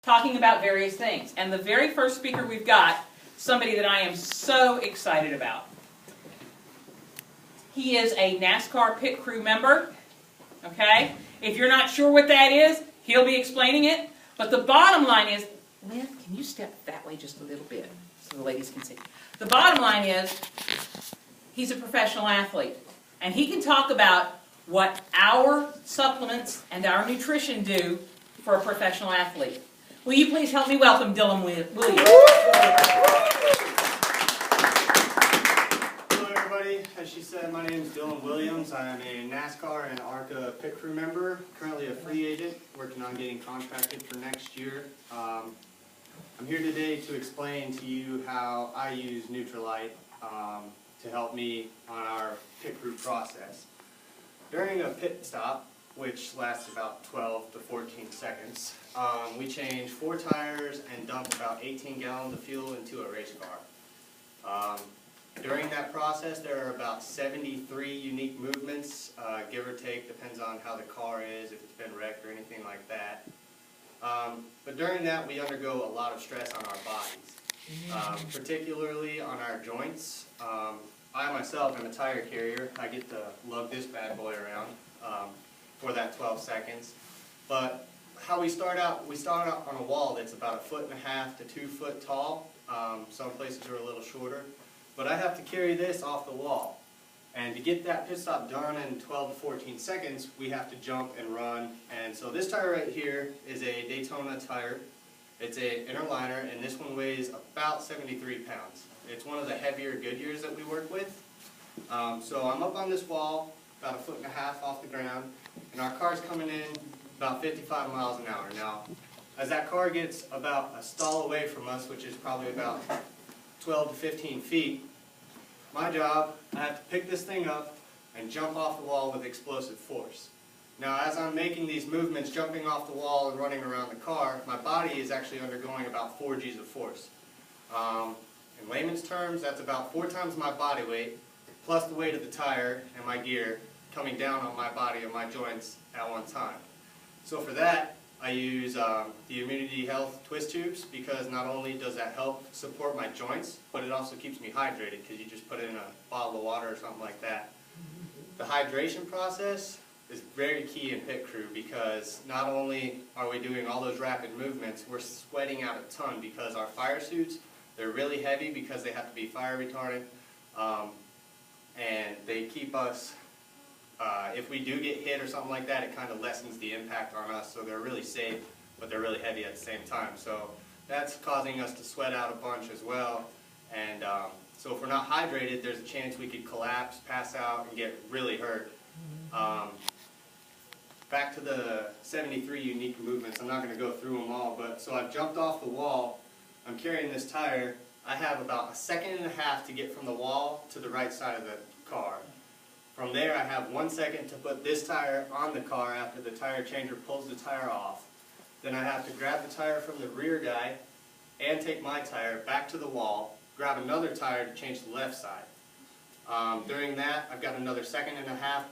talking about various things. And the very first speaker we've got, somebody that I am so excited about. He is a NASCAR pit crew member, okay? If you're not sure what that is, he'll be explaining it. But the bottom line is, Lynn, can you step that way just a little bit so the ladies can see? The bottom line is, he's a professional athlete. And he can talk about what our supplements and our nutrition do for a professional athlete. Will you please help me welcome Dillion Williams? Hello everybody, as she said, my name is Dillion Williams. I am a NASCAR and ARCA pit crew member, currently a free agent, working on getting contracted for next year. I'm here today to explain to you how I use Nutrilite to help me on our pit crew process. During a pit stop, which lasts about 12 to 14 seconds, we change 4 tires and dump about 18 gallons of fuel into a race car. During that process, there are about 73 unique movements, give or take, depends on how the car is, if it's been wrecked or anything like that. But during that, we undergo a lot of stress on our bodies, particularly on our joints. I myself am a tire carrier. I get to lug this bad boy around for that 12 seconds. But how we start out on a wall that's about 1.5 feet to 2 foot tall. Some places are a little shorter. But I have to carry this off the wall. And to get that pit stop done in 12 to 14 seconds, we have to jump and run. And so this tire right here is a Daytona tire. It's an inner liner, and this one weighs about 73 pounds. It's one of the heavier Goodyears that we work with. So I'm up on this wall, about 1.5 feet off the ground, and our car's coming in about 55 miles an hour. Now, as that car gets about a stall away from us, which is probably about 12 to 15 feet, my job, I have to pick this thing up and jump off the wall with explosive force. Now, as I'm making these movements, jumping off the wall and running around the car, my body is actually undergoing about 4 G's of force. In layman's terms, that's about 4 times my body weight, plus the weight of the tire and my gear coming down on my body and my joints at one time. So for that, I use the Immunity Health twist tubes, because not only does that help support my joints, but it also keeps me hydrated, because you just put it in a bottle of water or something like that. The hydration process is very key in pit crew, because not only are we doing all those rapid movements, we're sweating out a ton, because our fire suits, they're really heavy because they have to be fire retardant, and they keep us, if we do get hit or something like that, it kind of lessens the impact on us. So they're really safe, but they're really heavy at the same time. So that's causing us to sweat out a bunch as well. And so if we're not hydrated, there's a chance we could collapse, pass out, and get really hurt. Back to the 73 unique movements. I'm not going to go through them all, but so I've jumped off the wall. I'm carrying this tire. I have about 1.5 seconds to get from the wall to the right side of the car. From there, I have 1 second to put this tire on the car after the tire changer pulls the tire off. Then I have to grab the tire from the rear guy and take my tire back to the wall, grab another tire to change the left side. During that, I've got another 1.5 seconds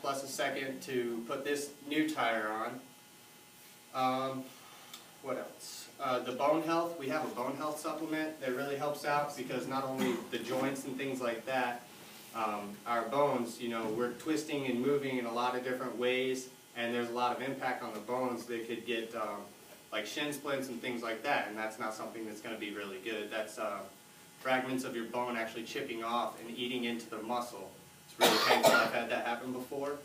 plus 1 second to put this new tire on. What else? The bone health, we have a bone health supplement that really helps out, because not only the joints and things like that, our bones, you know, we're twisting and moving in a lot of different ways, and there's a lot of impact on the bones. They could get like shin splints and things like that, and that's not something that's going to be really good. That's fragments of your bone actually chipping off and eating into the muscle. It's really painful. I've had that happen before.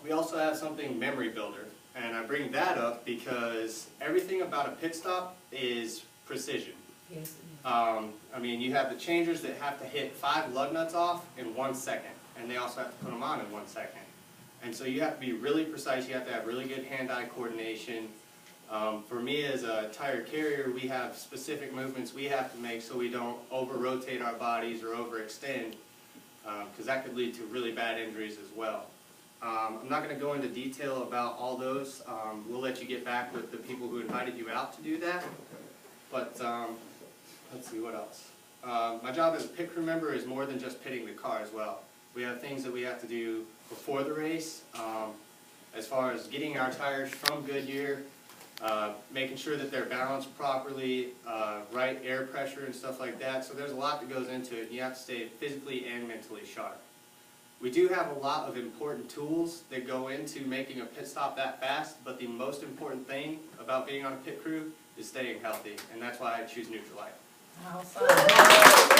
We also have something, memory builder, and I bring that up because everything about a pit stop is precision. Yes. I mean, you have the changers that have to hit 5 lug nuts off in 1 second, and they also have to put them on in 1 second. And so you have to be really precise. You have to have really good hand-eye coordination. For me as a tire carrier, we have specific movements we have to make so we don't over-rotate our bodies or overextend, because that could lead to really bad injuries as well. I'm not going to go into detail about all those. We'll let you get back with the people who invited you out to do that. But let's see, what else? My job as a pit crew member is more than just pitting the car as well. We have things that we have to do before the race, as far as getting our tires from Goodyear making sure that they're balanced properly, right air pressure and stuff like that. So there's a lot that goes into it. You have to stay physically and mentally sharp. We do have a lot of important tools that go into making a pit stop that fast, but the most important thing about being on a pit crew is staying healthy, and that's why I choose Nutrilite. Awesome.